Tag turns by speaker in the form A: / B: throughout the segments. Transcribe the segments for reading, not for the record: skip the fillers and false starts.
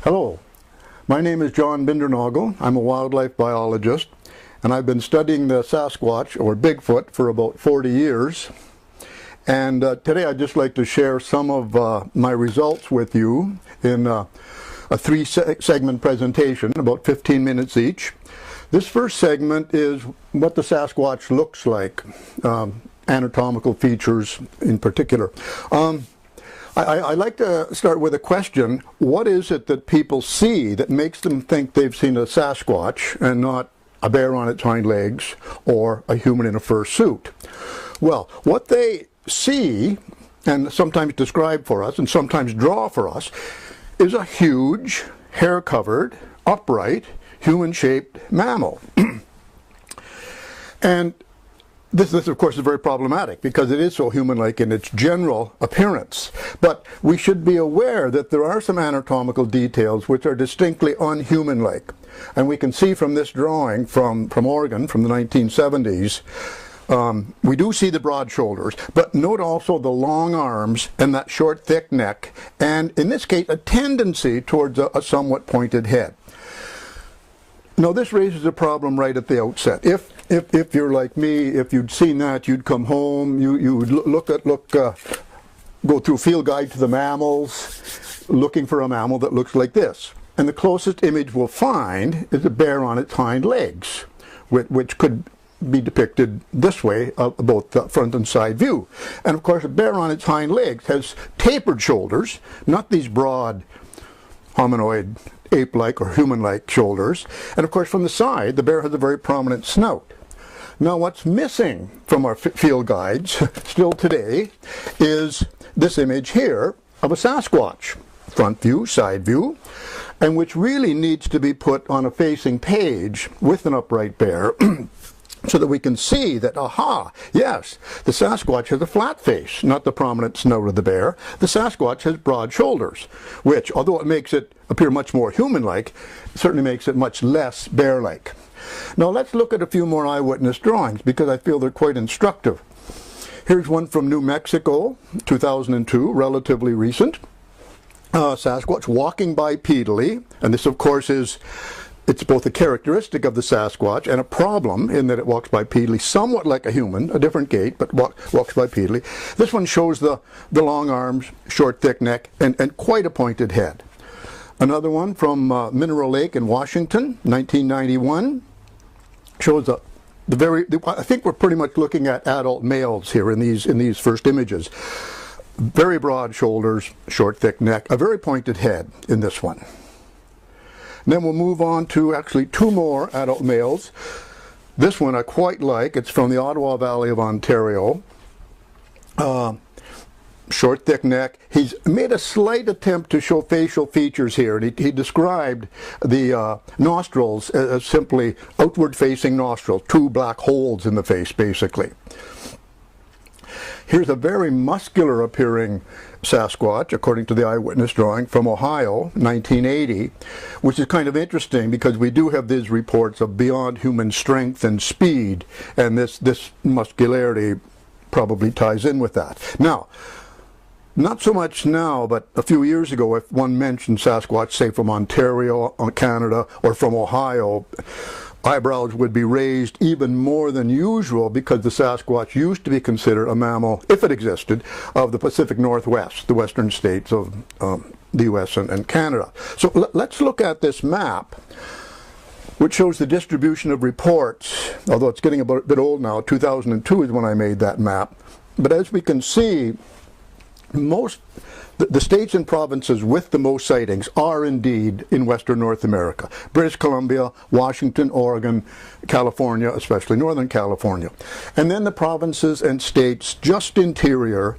A: Hello, my name is John Bindernagel. I'm a wildlife biologist, and I've been studying the Sasquatch, or Bigfoot, for about 40 years. And today I'd just like to share some of my results with you in a three-segment presentation, about 15 minutes each. This first segment is what the Sasquatch looks like, anatomical features in particular. I like to start with a question. What is it that people see that makes them think they've seen a Sasquatch and not a bear on its hind legs or a human in a fur suit? Well, what they see, and sometimes describe for us and sometimes draw for us, is a huge, hair-covered, upright, human-shaped mammal. And this, of course, is very problematic because it is so human-like in its general appearance. But we should be aware that there are some anatomical details which are distinctly unhuman-like. And we can see from this drawing from Oregon from the 1970s, we do see the broad shoulders, but note also the long arms and that short, thick neck, and in this case, a tendency towards a somewhat pointed head. Now, this raises a problem right at the outset. If you're like me, if you'd seen that, you'd come home, you would go through Field Guide to the Mammals, looking for a mammal that looks like this. And the closest image we'll find is a bear on its hind legs, which could be depicted this way, both the front and side view. And of course, a bear on its hind legs has tapered shoulders, not these broad hominoid ape-like or human-like shoulders. And of course, from the side, the bear has a very prominent snout. Now, what's missing from our field guides still today is this image here of a Sasquatch, front view, side view, and which really needs to be put on a facing page with an upright bear so that we can see that, aha, yes, the Sasquatch has a flat face, not the prominent snout of the bear. The Sasquatch has broad shoulders, which, although it makes it appear much more human-like, certainly makes it much less bear-like. Now let's look at a few more eyewitness drawings because I feel they're quite instructive. Here's one from New Mexico, 2002, relatively recent. Sasquatch walking bipedally, and this of course it's both a characteristic of the Sasquatch and a problem in that it walks bipedally, somewhat like a human, a different gait, but walks bipedally. This one shows the long arms, short, thick neck, and quite a pointed head. Another one from Mineral Lake in Washington, 1991, shows I think we're pretty much looking at adult males here in these first images. Very broad shoulders, short, thick neck, a very pointed head in this one. And then we'll move on to actually two more adult males. This one I quite like. It's from the Ottawa Valley of Ontario. Short, thick neck. He's made a slight attempt to show facial features here. And he described the nostrils as simply outward-facing nostrils, two black holes in the face, basically. Here's a very muscular-appearing Sasquatch, according to the eyewitness drawing, from Ohio, 1980, which is kind of interesting because we do have these reports of beyond human strength and speed, and this muscularity probably ties in with that. Now, not so much now, but a few years ago, if one mentioned Sasquatch, say from Ontario, Canada, or from Ohio, eyebrows would be raised even more than usual because the Sasquatch used to be considered a mammal, if it existed, of the Pacific Northwest, the western states of the US and Canada. So let's look at this map, which shows the distribution of reports, although it's getting a bit old now. 2002 is when I made that map. But as we can see, the states and provinces with the most sightings are indeed in Western North America. British Columbia, Washington, Oregon, California, especially Northern California. And then the provinces and states just interior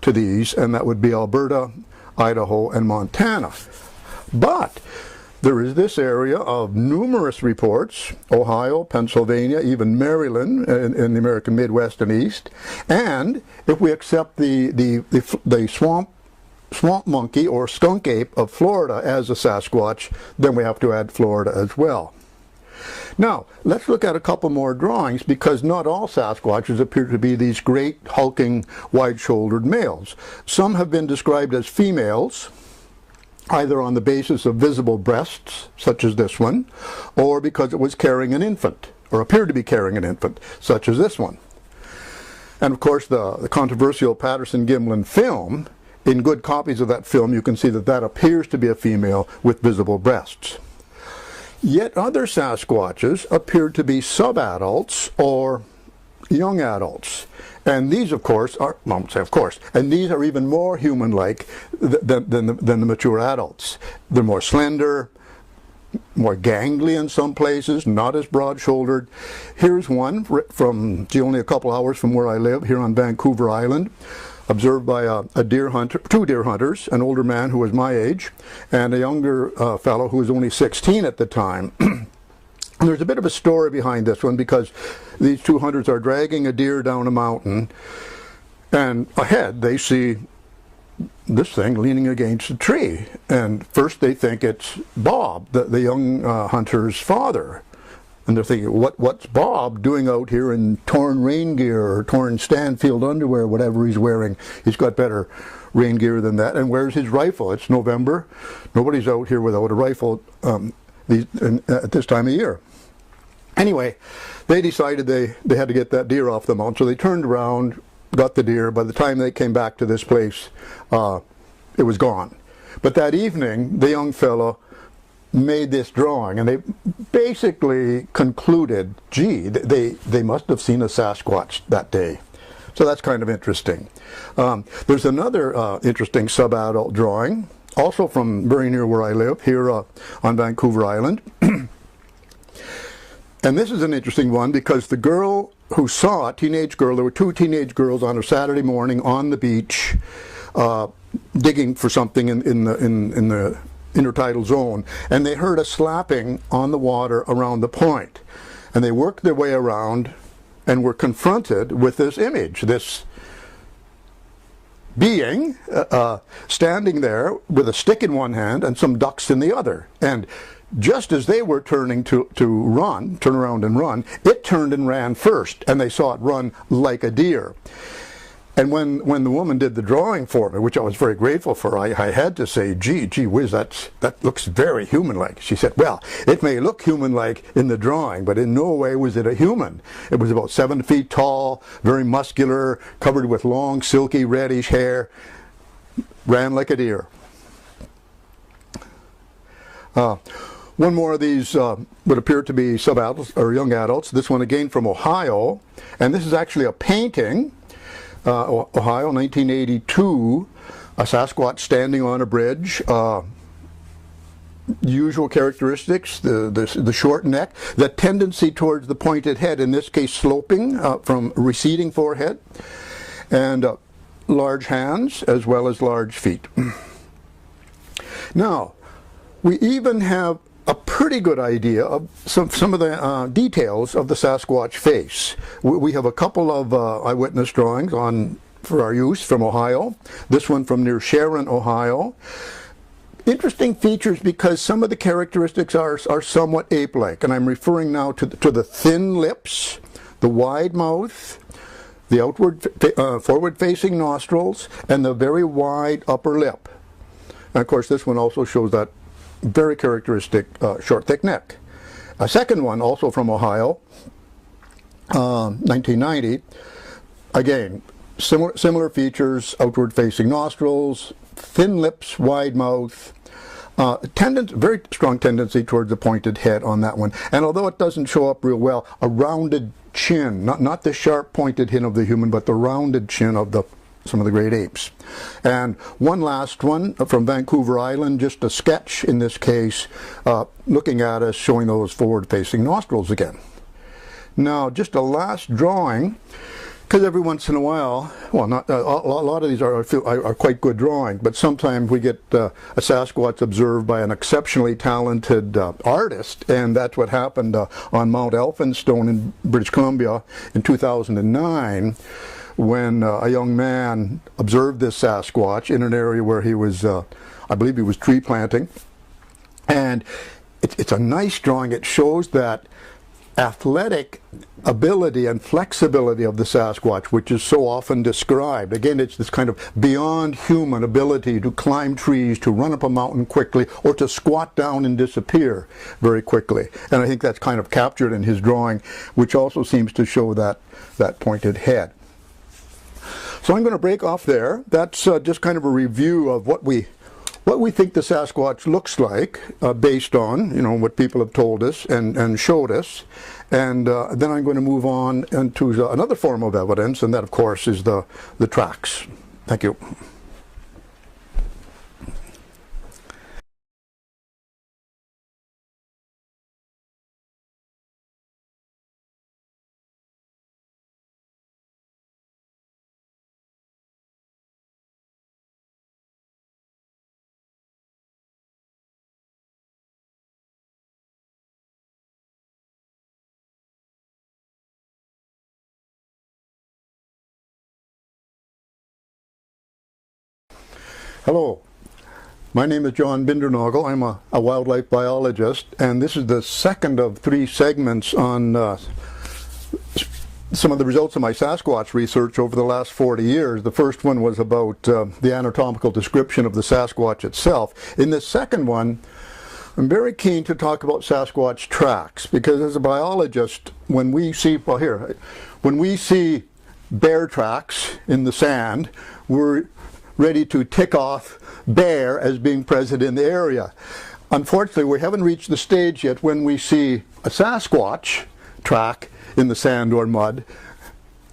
A: to these, and that would be Alberta, Idaho, and Montana. But there is this area of numerous reports, Ohio, Pennsylvania, even Maryland in the American Midwest and East. And if we accept the swamp monkey or skunk ape of Florida as a Sasquatch, then we have to add Florida as well. Now, let's look at a couple more drawings because not all Sasquatches appear to be these great, hulking, wide-shouldered males. Some have been described as females, either on the basis of visible breasts, such as this one, or because it was carrying an infant, or appeared to be carrying an infant, such as this one. And of course the controversial Patterson-Gimlin film, in good copies of that film you can see that that appears to be a female with visible breasts. Yet other Sasquatches appeared to be subadults or young adults. And these, of course, are, well, I won't say of course, and these are even more human-like than the mature adults. They're more slender, more gangly in some places, not as broad-shouldered. Here's one from only a couple hours from where I live, here on Vancouver Island, observed by a deer hunter, two deer hunters, an older man who was my age, and a younger fellow who was only 16 at the time. And there's a bit of a story behind this one, because these two hunters are dragging a deer down a mountain, and ahead they see this thing leaning against a tree. And first they think it's Bob, the young hunter's father. And they're thinking, what's Bob doing out here in torn rain gear or torn Stanfield underwear, whatever he's wearing? He's got better rain gear than that. And where's his rifle? It's November. Nobody's out here without a rifle at this time of year. Anyway, they decided they had to get that deer off the mountain, so they turned around, got the deer. By the time they came back to this place, it was gone. But that evening, the young fellow made this drawing, and they basically concluded, gee, they must have seen a Sasquatch that day. So that's kind of interesting. There's another interesting subadult drawing, also from very near where I live, here on Vancouver Island. And this is an interesting one, because the girl who saw it, teenage girl, there were two teenage girls on a Saturday morning on the beach digging for something in the intertidal zone, and they heard a slapping on the water around the point. And they worked their way around and were confronted with this image, this being standing there with a stick in one hand and some ducks in the other. And just as they were turning to run, turn around and run, it turned and ran first, and they saw it run like a deer. And when the woman did the drawing for me, which I was very grateful for, I had to say, gee whiz, that looks very human-like. She said, well, it may look human-like in the drawing, but in no way was it a human. It was about 7 feet tall, very muscular, covered with long, silky, reddish hair, ran like a deer. One more of these would appear to be subadults or young adults. This one again from Ohio, and this is actually a painting. Ohio, 1982, a Sasquatch standing on a bridge. Usual characteristics: the short neck, the tendency towards the pointed head, in this case sloping from receding forehead, and large hands as well as large feet. Now, we even have a pretty good idea of some of the details of the Sasquatch face. We have a couple of eyewitness drawings for our use from Ohio. This one from near Sharon, Ohio. Interesting features, because some of the characteristics are somewhat ape-like, and I'm referring now to the thin lips, the wide mouth, the forward-facing nostrils, and the very wide upper lip. And of course, this one also shows that very characteristic short, thick neck. A second one, also from Ohio, 1990. Again, similar features: outward-facing nostrils, thin lips, wide mouth. Very strong tendency towards the pointed head on that one. And although it doesn't show up real well, a rounded chin, not the sharp pointed chin of the human, but the rounded chin of some of the great apes. And one last one from Vancouver Island, just a sketch in this case, looking at us, showing those forward-facing nostrils again. Now, just a last drawing, because every once in a while, well, not a lot of these are quite good drawings, but sometimes we get a Sasquatch observed by an exceptionally talented artist, and that's what happened on Mount Elphinstone in British Columbia in 2009. When a young man observed this Sasquatch in an area where he was, I believe he was tree planting. And it's a nice drawing. It shows that athletic ability and flexibility of the Sasquatch, which is so often described. Again, it's this kind of beyond human ability to climb trees, to run up a mountain quickly, or to squat down and disappear very quickly. And I think that's kind of captured in his drawing, which also seems to show that pointed head. So I'm going to break off there. That's just kind of a review of what we think the Sasquatch looks like, based on what people have told us and showed us, and then I'm going to move on into another form of evidence, and that of course is the tracks. Thank you. Hello, my name is John Bindernagel. I'm a wildlife biologist, and this is the second of 3 segments on some of the results of my Sasquatch research over the last 40 years. The first one was about the anatomical description of the Sasquatch itself. In the second one, I'm very keen to talk about Sasquatch tracks, because as a biologist, when we see bear tracks in the sand, we're ready to tick off bear as being present in the area. Unfortunately, we haven't reached the stage yet when we see a Sasquatch track in the sand or mud.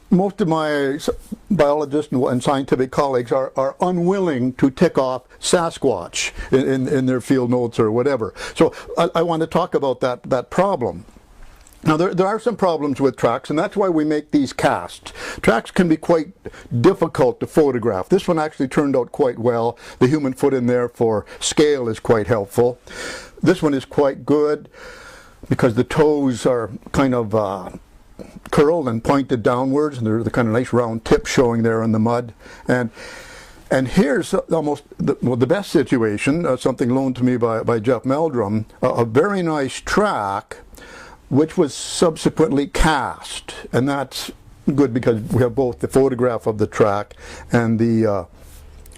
A: Most of my biologist and scientific colleagues are unwilling to tick off Sasquatch in their field notes or whatever. So I want to talk about that problem. Now there are some problems with tracks, and that's why we make these casts. Tracks can be quite difficult to photograph. This one actually turned out quite well. The human foot in there for scale is quite helpful. This one is quite good because the toes are kind of curled and pointed downwards, and there's the kind of nice round tip showing there in the mud. And here's almost the best situation, something loaned to me by Jeff Meldrum, a very nice track which was subsequently cast, and that's good because we have both the photograph of the track and the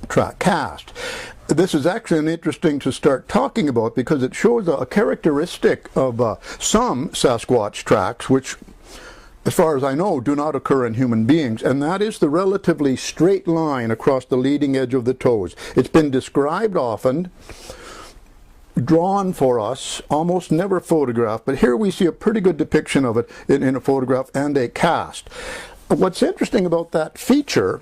A: track cast. This is actually interesting to start talking about because it shows a characteristic of some Sasquatch tracks, which, as far as I know, do not occur in human beings, and that is the relatively straight line across the leading edge of the toes. It's been described often, drawn for us, almost never photographed, but here we see a pretty good depiction of it in a photograph and a cast. What's interesting about that feature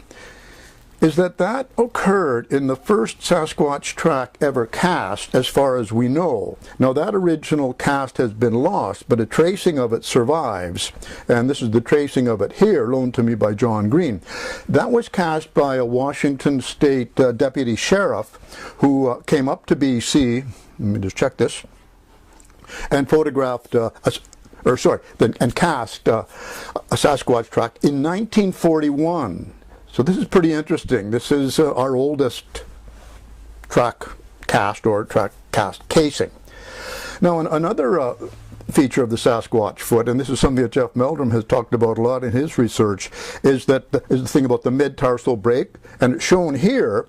A: is that occurred in the first Sasquatch track ever cast, as far as we know. Now that original cast has been lost, but a tracing of it survives, and this is the tracing of it here, loaned to me by John Green. That was cast by a Washington State deputy sheriff who came up to BC, let me just check this, and photographed, and cast a Sasquatch track in 1941. So this is pretty interesting. This is our oldest track cast or track cast casing. Now another feature of the Sasquatch foot, and this is something that Jeff Meldrum has talked about a lot in his research, is the thing about the mid-tarsal break, and it's shown here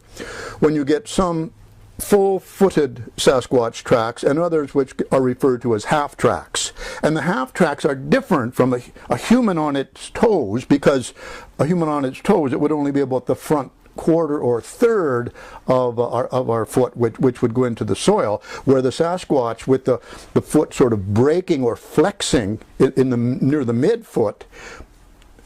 A: when you get some full-footed Sasquatch tracks and others which are referred to as half tracks. And the half tracks are different from a human on its toes, because a human on its toes, it would only be about the front quarter or third of our foot, which would go into the soil, where the Sasquatch, with the foot sort of breaking or flexing near the midfoot,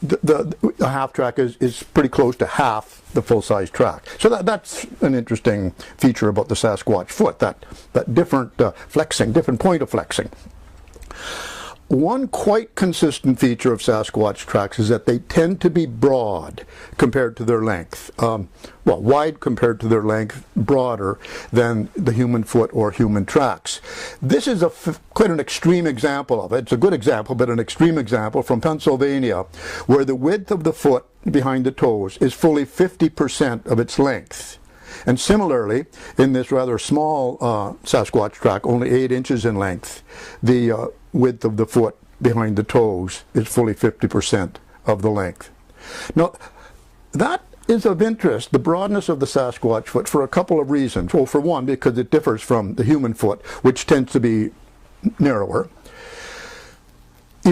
A: the half track is pretty close to half the full-size track. So that's an interesting feature about the Sasquatch foot, that different flexing, different point of flexing. One quite consistent feature of Sasquatch tracks is that they tend to be broad compared to their length. Wide compared to their length, broader than the human foot or human tracks. This is quite an extreme example of it. It's a good example, but an extreme example from Pennsylvania, where the width of the foot behind the toes is fully 50% of its length. And similarly, in this rather small Sasquatch track, only 8 inches in length, the width of the foot behind the toes is fully 50% of the length. Now, that is of interest, the broadness of the Sasquatch foot, for a couple of reasons. Well, for one, because it differs from the human foot, which tends to be narrower,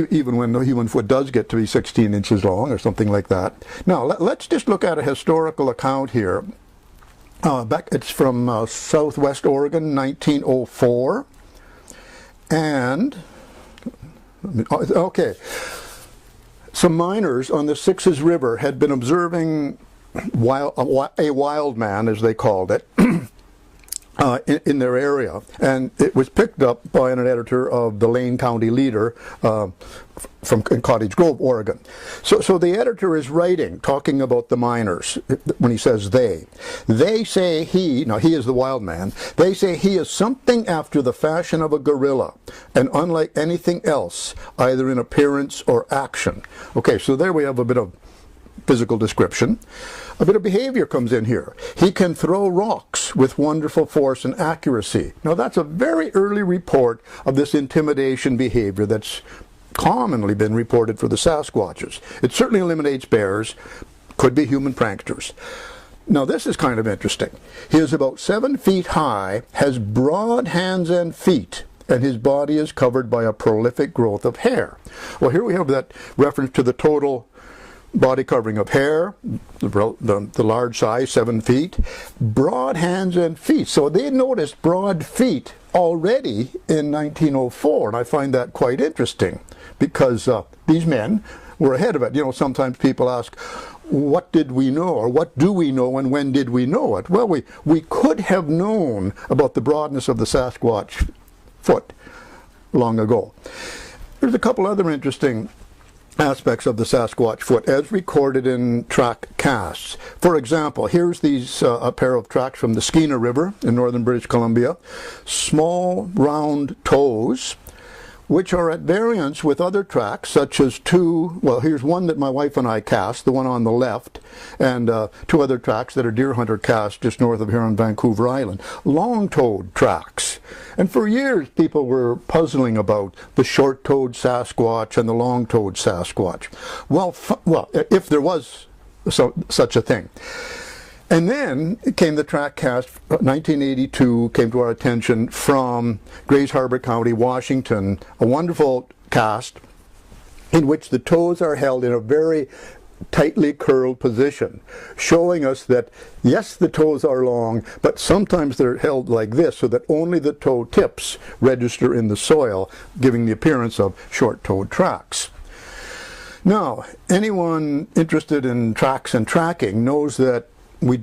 A: even when the human foot does get to be 16 inches long or something like that. Now, let's just look at a historical account here. It's from Southwest Oregon, 1904. And, okay, some miners on the Sixes River had been observing a wild man, as they called it, in their area, and it was picked up by an editor of the Lane County Leader from Cottage Grove, Oregon. So the editor is writing, talking about the miners, when he says they say he is the wild man, they say he is something after the fashion of a gorilla, and unlike anything else, either in appearance or action. Okay, so there we have a bit of physical description. A bit of behavior comes in here. He can throw rocks with wonderful force and accuracy. Now that's a very early report of this intimidation behavior that's commonly been reported for the Sasquatches. It certainly eliminates bears, could be human pranksters. Now this is kind of interesting. He is about 7 feet high, has broad hands and feet, and his body is covered by a prolific growth of hair. Well, here we have that reference to the total body covering of hair, the large size, 7 feet, broad hands and feet. So they noticed broad feet already in 1904, and I find that quite interesting because these men were ahead of it. You know, sometimes people ask, what did we know, or what do we know, and when did we know it? Well, we could have known about the broadness of the Sasquatch foot long ago. There's a couple other interesting aspects of the Sasquatch foot as recorded in track casts. For example, here's a pair of tracks from the Skeena River in northern British Columbia. Small round toes, which are at variance with other tracks, such as here's one that my wife and I cast, the one on the left, and 2 other tracks that are deer hunter cast just north of here on Vancouver Island. Long-toed tracks. And for years people were puzzling about the short-toed Sasquatch and the long-toed Sasquatch. Well, if there was such a thing. And then came the track cast, 1982, came to our attention from Grays Harbor County, Washington, a wonderful cast in which the toes are held in a very tightly curled position, showing us that, yes, the toes are long, but sometimes they're held like this so that only the toe tips register in the soil, giving the appearance of short-toed tracks. Now, anyone interested in tracks and tracking knows that we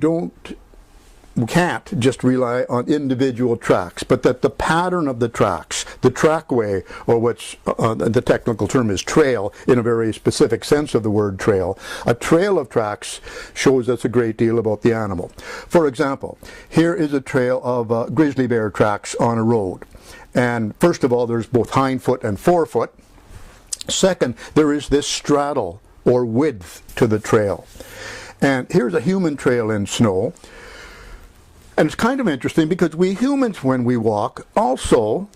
A: can't just rely on individual tracks, but that the pattern of the tracks, the trackway, or which the technical term is trail in a very specific sense of the word trail, a trail of tracks shows us a great deal about the animal. For example, here is a trail of grizzly bear tracks on a road. And first of all, there's both hindfoot and forefoot. Second, there is this straddle or width to the trail. And here's a human trail in snow. And it's kind of interesting because we humans, when we walk, also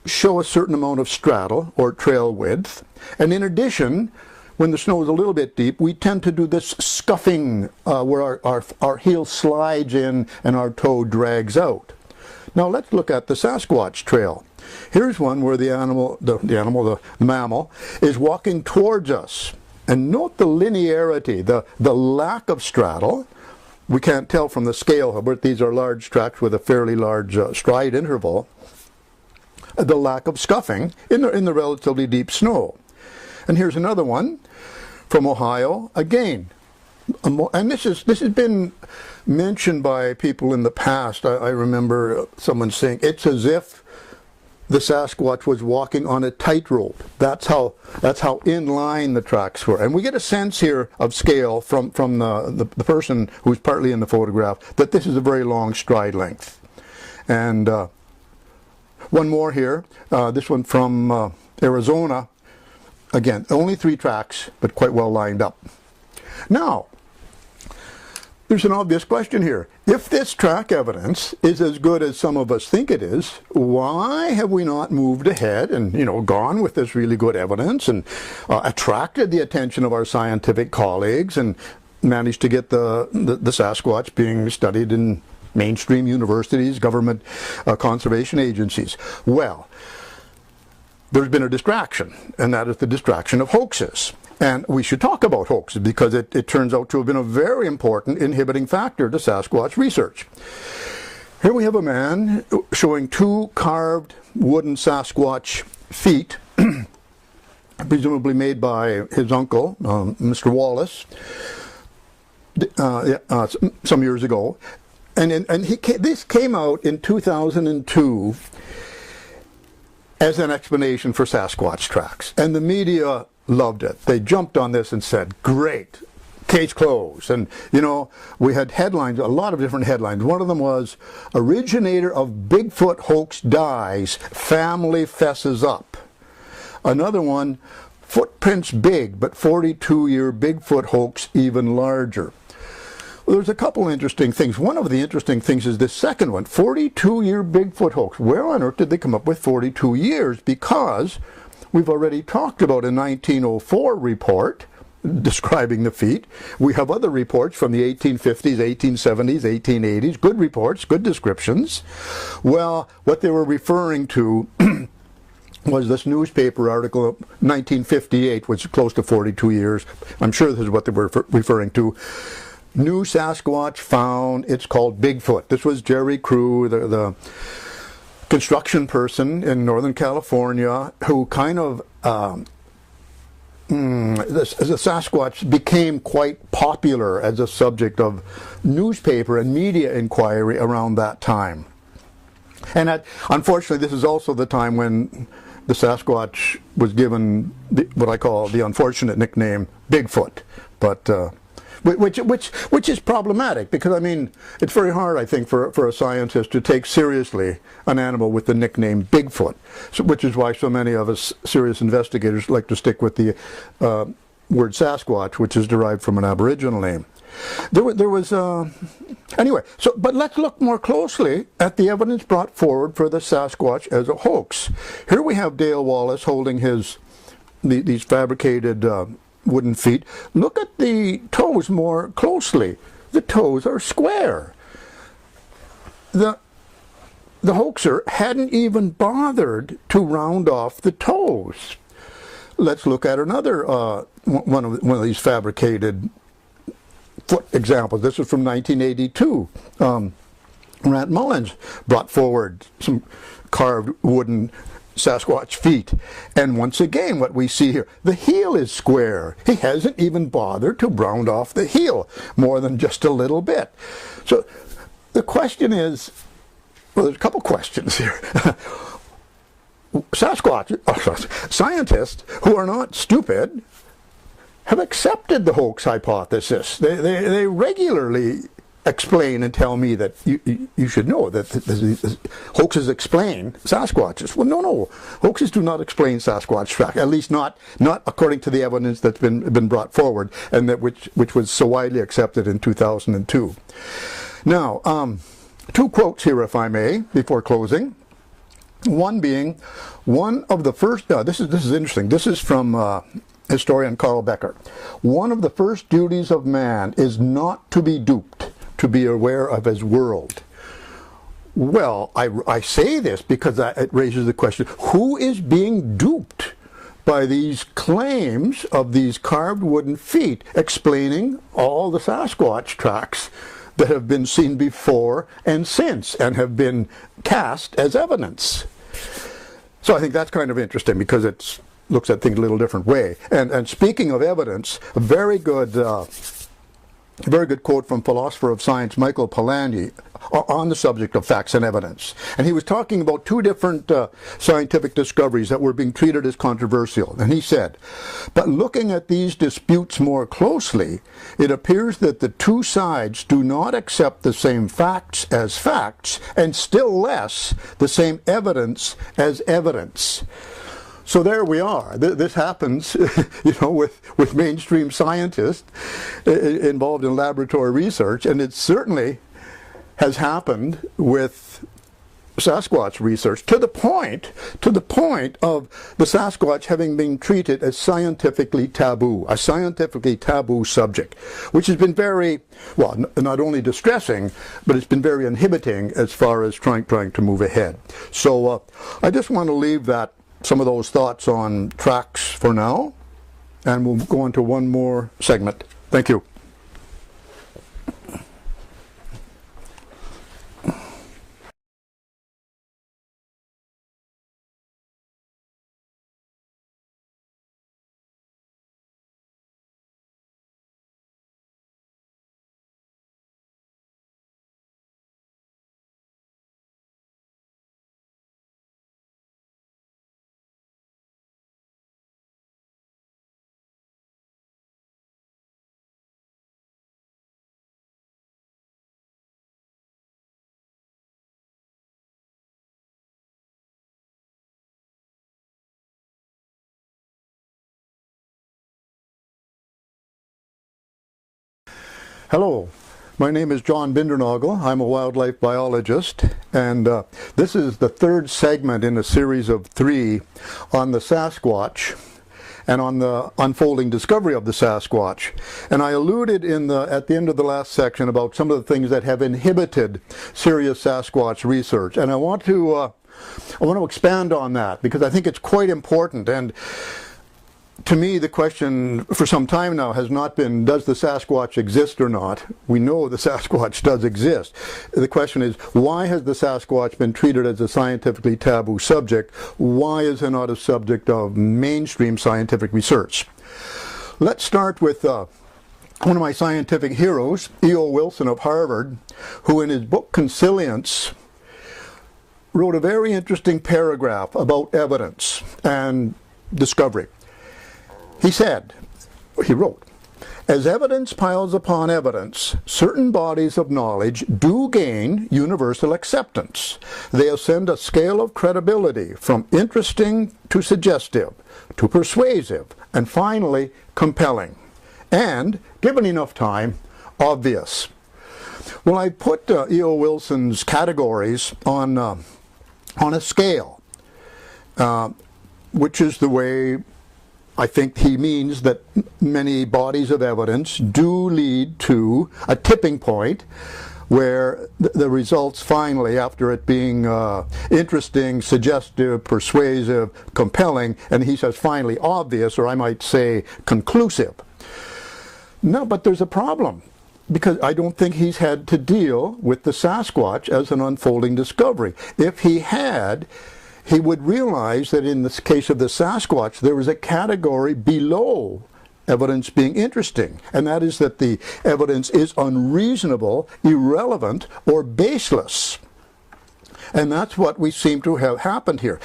A: show a certain amount of straddle or trail width. And in addition, when the snow is a little bit deep, we tend to do this scuffing where our heel slides in and our toe drags out. Now let's look at the Sasquatch trail. Here's one where the mammal, is walking towards us. And note the linearity, the lack of straddle. We can't tell from the scale, however, these are large tracks with a fairly large stride interval. The lack of scuffing in the relatively deep snow. And here's another one from Ohio, again. And this has been mentioned by people in the past. I remember someone saying it's as if the Sasquatch was walking on a tightrope. That's how in line the tracks were. And we get a sense here of scale from the person who's partly in the photograph that this is a very long stride length. And one more here, this one from Arizona. Again, only 3 tracks, but quite well lined up. Now, There's an obvious question here. If this track evidence is as good as some of us think it is, why have we not moved ahead and, gone with this really good evidence and attracted the attention of our scientific colleagues and managed to get the Sasquatch being studied in mainstream universities, government conservation agencies? Well, there's been a distraction, and that is the distraction of hoaxes. And we should talk about hoaxes because it turns out to have been a very important inhibiting factor to Sasquatch research. Here we have a man showing 2 carved wooden Sasquatch feet, presumably made by his uncle, Mr. Wallace, some years ago. And this came out in 2002 as an explanation for Sasquatch tracks. And the media loved it. They jumped on this and said, great, case closed. And, we had headlines, a lot of different headlines. One of them was, originator of Bigfoot hoax dies, family fesses up. Another one, footprints big, but 42-year Bigfoot hoax even larger. Well, there's a couple interesting things. One of the interesting things is this second one, 42-year Bigfoot hoax. Where on earth did they come up with 42 years? Because we've already talked about a 1904 report describing the feet. We have other reports from the 1850s, 1870s, 1880s, good reports, good descriptions. Well, what they were referring to was this newspaper article of 1958, which is close to 42 years. I'm sure this is what they were referring to. New Sasquatch found, it's called Bigfoot. This was Jerry Crew, the construction person in Northern California, who kind of, the Sasquatch became quite popular as a subject of newspaper and media inquiry around that time. And unfortunately, this is also the time when the Sasquatch was given what I call the unfortunate nickname Bigfoot. But which is problematic, because it's very hard, I think, for a scientist to take seriously an animal with the nickname Bigfoot, which is why so many of us serious investigators like to stick with the word Sasquatch, which is derived from an Aboriginal name. Anyway, but let's look more closely at the evidence brought forward for the Sasquatch as a hoax. Here we have Dale Wallace holding these fabricated wooden feet. Look at the toes more closely. The toes are square. The hoaxer hadn't even bothered to round off the toes. Let's look at another one of these fabricated foot examples. This is from 1982. Rant Mullins brought forward some carved wooden Sasquatch feet. And once again, what we see here, the heel is square. He hasn't even bothered to round off the heel more than just a little bit. So the question is, well, there's a couple questions here. Scientists who are not stupid have accepted the hoax hypothesis. They regularly explain and tell me that you should know that hoaxes explain Sasquatches. Well, no, hoaxes do not explain Sasquatch track, at least not according to the evidence that's been brought forward, and that which was so widely accepted in 2002. Now, 2 quotes here, if I may, before closing. One being, one of the first, this is interesting, this is from historian Carl Becker. One of the first duties of man is not to be duped, to be aware of his world. Well, I say this because it raises the question, who is being duped by these claims of these carved wooden feet explaining all the Sasquatch tracks that have been seen before and since and have been cast as evidence? So I think that's kind of interesting because it looks at things a little different way. And speaking of evidence, a very good quote from philosopher of science Michael Polanyi on the subject of facts and evidence. And he was talking about 2 different scientific discoveries that were being treated as controversial. And he said, but looking at these disputes more closely, it appears that the 2 sides do not accept the same facts as facts, and still less the same evidence as evidence. So there we are. This happens, with mainstream scientists involved in laboratory research, and it certainly has happened with Sasquatch research to the point of the Sasquatch having been treated as scientifically taboo, a scientifically taboo subject, which has been very, well, not only distressing, but it's been very inhibiting as far as trying to move ahead. So I just want to leave some of those thoughts on tracks for now, and we'll go on to one more segment. Thank you. Hello, my name is John Bindernagel. I'm a wildlife biologist, and this is the third segment in a series of 3 on the Sasquatch and on the unfolding discovery of the Sasquatch. And I alluded at the end of the last section about some of the things that have inhibited serious Sasquatch research, and I want to expand on that because I think it's quite important. And to me, the question for some time now has not been, does the Sasquatch exist or not? We know the Sasquatch does exist. The question is, why has the Sasquatch been treated as a scientifically taboo subject? Why is it not a subject of mainstream scientific research? Let's start with one of my scientific heroes, E.O. Wilson of Harvard, who in his book Consilience wrote a very interesting paragraph about evidence and discovery. He wrote, as evidence piles upon evidence, certain bodies of knowledge do gain universal acceptance. They ascend a scale of credibility from interesting to suggestive, to persuasive, and finally compelling. And, given enough time, obvious. Well, I put E.O. Wilson's categories on a scale, which is the way I think he means that many bodies of evidence do lead to a tipping point where the results finally, after it being interesting, suggestive, persuasive, compelling, and he says finally obvious, or I might say conclusive. No, but there's a problem, because I don't think he's had to deal with the Sasquatch as an unfolding discovery. If he had, he would realize that in the case of the Sasquatch, there was a category below evidence being interesting, and that is that the evidence is unreasonable, irrelevant, or baseless. And that's what we seem to have happened here.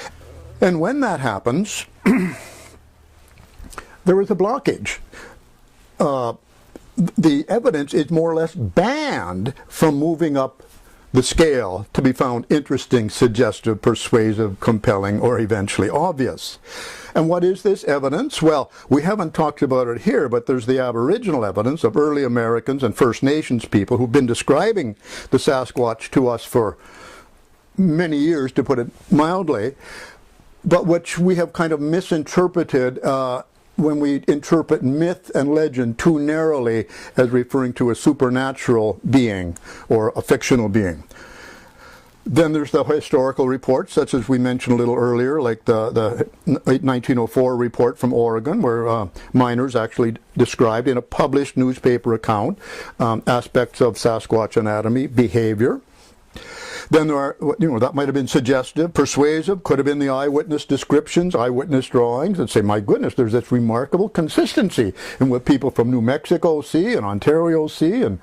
A: And when that happens, there is a blockage. The evidence is more or less banned from moving up the scale to be found interesting, suggestive, persuasive, compelling, or eventually obvious. And what is this evidence? Well, we haven't talked about it here, but there's the Aboriginal evidence of early Americans and First Nations people who've been describing the Sasquatch to us for many years, to put it mildly, but which we have kind of misinterpreted when we interpret myth and legend too narrowly as referring to a supernatural being or a fictional being. Then there's the historical reports, such as we mentioned a little earlier, like the 1904 report from Oregon, where miners actually described in a published newspaper account aspects of Sasquatch anatomy, behavior. Then there are, that might have been suggestive, persuasive, could have been the eyewitness descriptions, eyewitness drawings, and say, my goodness, there's this remarkable consistency in what people from New Mexico see, and Ontario see, and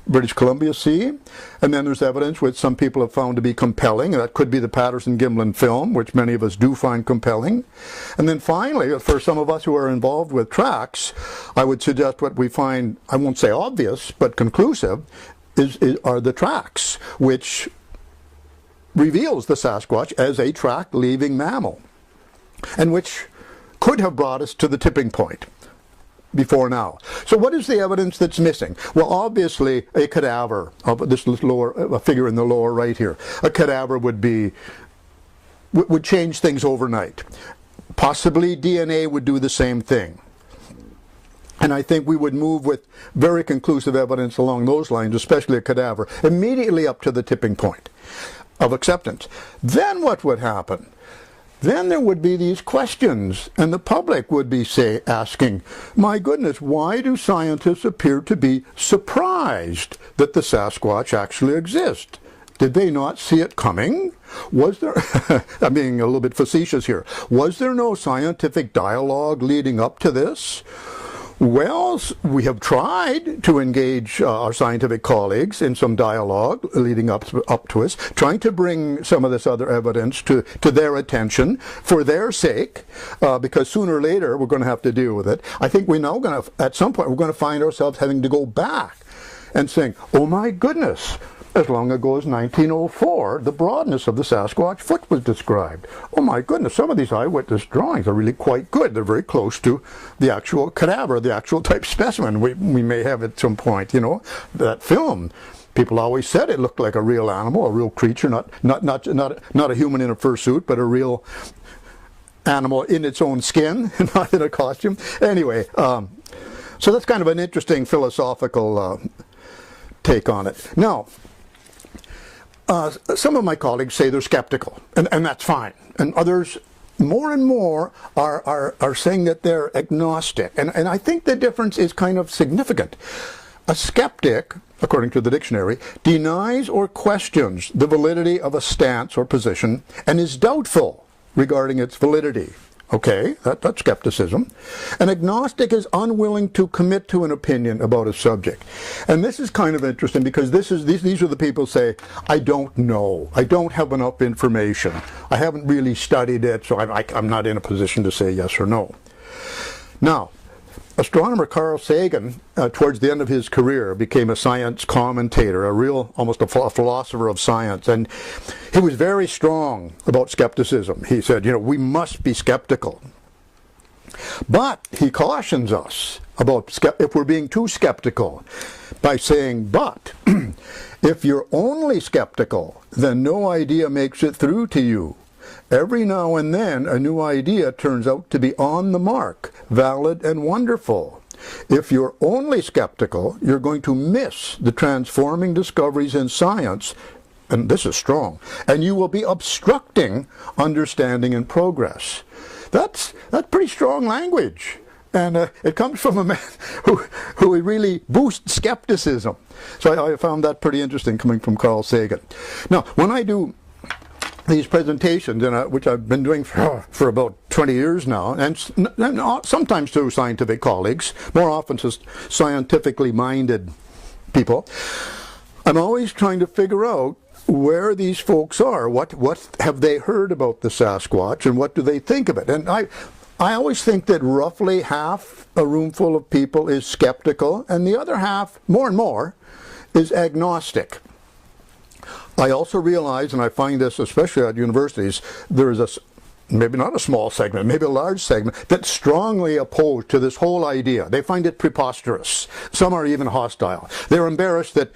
A: British Columbia see. And then there's evidence which some people have found to be compelling, and that could be the Patterson-Gimlin film, which many of us do find compelling. And then finally, for some of us who are involved with tracks, I would suggest what we find, I won't say obvious, but conclusive, are the tracks, which reveals the Sasquatch as a track-leaving mammal. and which could have brought us to the tipping point before now. So what is the evidence that's missing? Well, obviously a cadaver, this lower figure in the lower right here, a cadaver would change things overnight. Possibly DNA would do the same thing. And I think we would move with very conclusive evidence along those lines, especially a cadaver, immediately up to the tipping point of acceptance. Then what would happen? Then there would be these questions, and the public would be asking, my goodness, why do scientists appear to be surprised that the Sasquatch actually exists? Did they not see it coming? Was there, I'm being a little bit facetious here, was there no scientific dialogue leading up to this? Well, we have tried to engage our scientific colleagues in some dialogue leading up to us, trying to bring some of this other evidence to their attention for their sake, because sooner or later we're going to have to deal with it. I think we're now going to, at some point, we're going to find ourselves having to go back and saying, oh my goodness, as long ago as 1904, the broadness of the Sasquatch foot was described. Oh my goodness, some of these eyewitness drawings are really quite good. They're very close to the actual cadaver, the actual type specimen we may have at some point, you know. That film, people always said it looked like a real animal, a real creature, not a human in a fursuit, but a real animal in its own skin, not in a costume. Anyway, so that's kind of an interesting philosophical take on it. Now, some of my colleagues say they're skeptical, and that's fine. And others, more and more, are saying that they're agnostic. And I think the difference is kind of significant. A skeptic, according to the dictionary, denies or questions the validity of a stance or position and is doubtful regarding its validity. Okay, that's skepticism. An agnostic is unwilling to commit to an opinion about a subject. And this is kind of interesting because these are the people who say, I don't know. I don't have enough information. I haven't really studied it, so I'm not in a position to say yes or no. Now, astronomer Carl Sagan, towards the end of his career, became a science commentator, almost a philosopher of science, and he was very strong about skepticism. He said, you know, we must be skeptical. But he cautions us about if we're being too skeptical by saying, but if you're only skeptical, then no idea makes it through to you. Every now and then, a new idea turns out to be on the mark, valid and wonderful. If you're only skeptical, you're going to miss the transforming discoveries in science, and this is strong, and you will be obstructing understanding and progress. That's pretty strong language. And it comes from a man who really boosts skepticism. So I found that pretty interesting coming from Carl Sagan. Now, when I do these presentations, which I've been doing for about 20 years now, and sometimes to scientific colleagues, more often to scientifically minded people, I'm always trying to figure out where these folks are. What have they heard about the Sasquatch, and what do they think of it? And I always think that roughly half a room full of people is skeptical, and the other half, more and more, is agnostic. I also realize, and I find this especially at universities, there is maybe not a small segment, maybe a large segment, that's strongly opposed to this whole idea. They find it preposterous. Some are even hostile. They're embarrassed that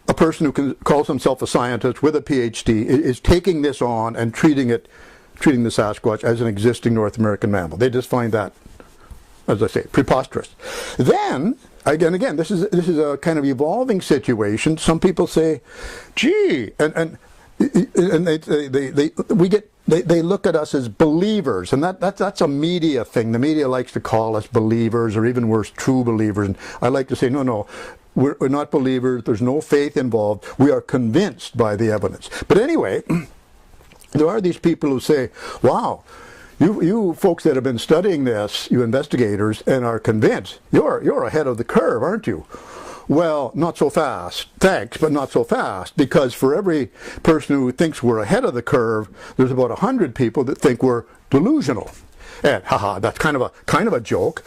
A: a person who calls himself a scientist with a PhD is taking this on and treating the Sasquatch as an existing North American mammal. They just find that, as I say, preposterous. Then, again, this is a kind of evolving situation. Some people say, "Gee," and they look at us as believers, and that's a media thing. The media likes to call us believers, or even worse, true believers. And I like to say, no, we're not believers. There's no faith involved. We are convinced by the evidence. But anyway, there are these people who say, "Wow, you folks that have been studying this, you investigators, and are convinced, you're ahead of the curve, aren't you?" Well, not so fast. Thanks, but not so fast, because for every person who thinks we're ahead of the curve, there's about 100 people that think we're delusional. And that's kind of a joke,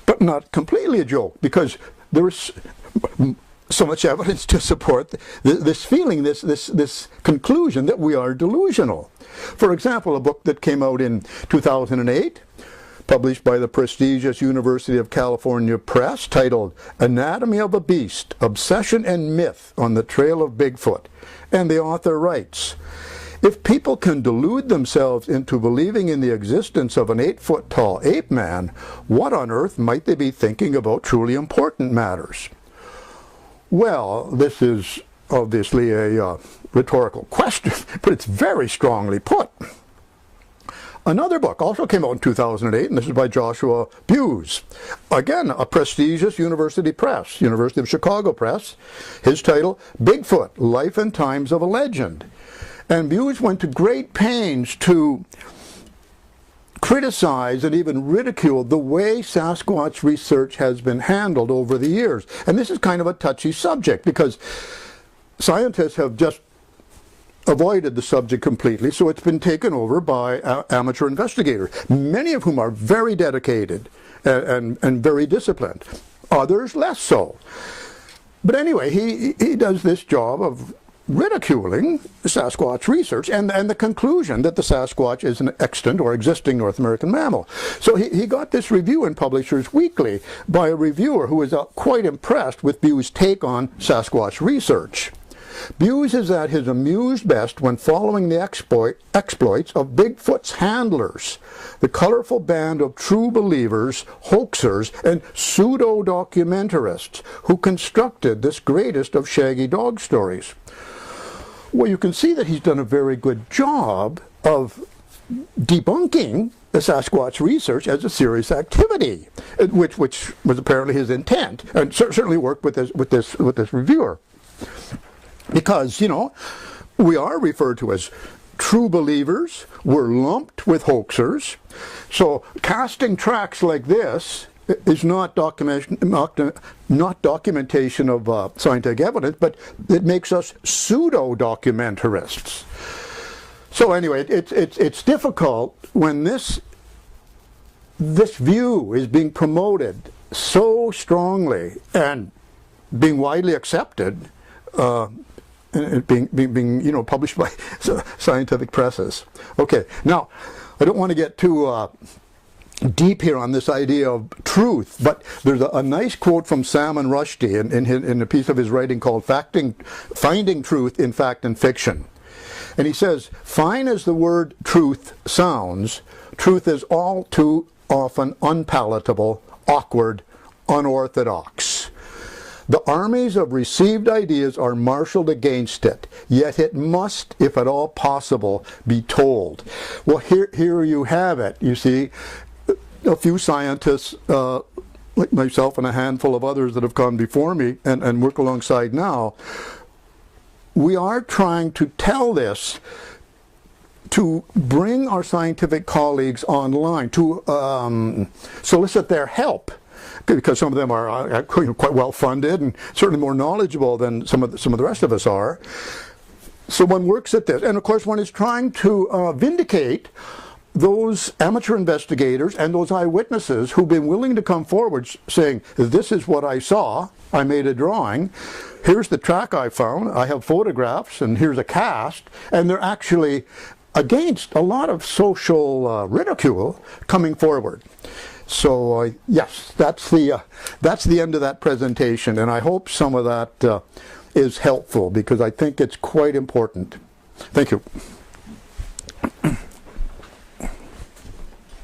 A: but not completely a joke, because there's so much evidence to support this feeling, this conclusion that we are delusional. For example, a book that came out in 2008, published by the prestigious University of California Press, titled Anatomy of a Beast, Obsession and Myth on the Trail of Bigfoot. And the author writes, if people can delude themselves into believing in the existence of an 8-foot-tall ape man, what on earth might they be thinking about truly important matters? Well, this is obviously a rhetorical question, but it's very strongly put. Another book also came out in 2008, and this is by Joshua Buse. Again, a prestigious university press, University of Chicago Press. His title, Bigfoot, Life and Times of a Legend. And Buse went to great pains to criticize and even ridicule the way Sasquatch research has been handled over the years. And this is kind of a touchy subject because scientists have just avoided the subject completely, so it's been taken over by amateur investigators, many of whom are very dedicated and very disciplined, others less so. But anyway, he does this job of ridiculing Sasquatch research and the conclusion that the Sasquatch is an extant or existing North American mammal. So he got this review in Publishers Weekly by a reviewer who was quite impressed with Buse's take on Sasquatch research. Buse is at his amused best when following the exploits of Bigfoot's handlers, the colorful band of true believers, hoaxers, and pseudo-documentarists who constructed this greatest of shaggy dog stories. Well, you can see that he's done a very good job of debunking the Sasquatch research as a serious activity, which was apparently his intent, and certainly worked with this reviewer. Because, you know, we are referred to as true believers, we're lumped with hoaxers, so casting tracks like this is not documentation of scientific evidence, but it makes us pseudo-documentarists. So anyway, it's difficult when this view is being promoted so strongly and being widely accepted, and being you know, published by scientific presses. Okay, now I don't want to get too deep here on this idea of truth, but there's a nice quote from Salman Rushdie in a piece of his writing called Finding Truth in Fact and Fiction. And he says, fine as the word truth sounds, truth is all too often unpalatable, awkward, unorthodox. The armies of received ideas are marshaled against it, yet it must, if at all possible, be told. Well, here you have it. You see, a few scientists, like myself and a handful of others that have come before me and work alongside now, we are trying to tell this to bring our scientific colleagues online, to solicit their help, because some of them are quite well funded and certainly more knowledgeable than some of the rest of us are. So one works at this, and of course one is trying to vindicate those amateur investigators and those eyewitnesses who've been willing to come forward saying, this is what I saw, I made a drawing, here's the track I found, I have photographs, and here's a cast, and they're actually against a lot of social ridicule coming forward. So yes, that's the end of that presentation, and I hope some of that is helpful, because I think it's quite important. Thank you.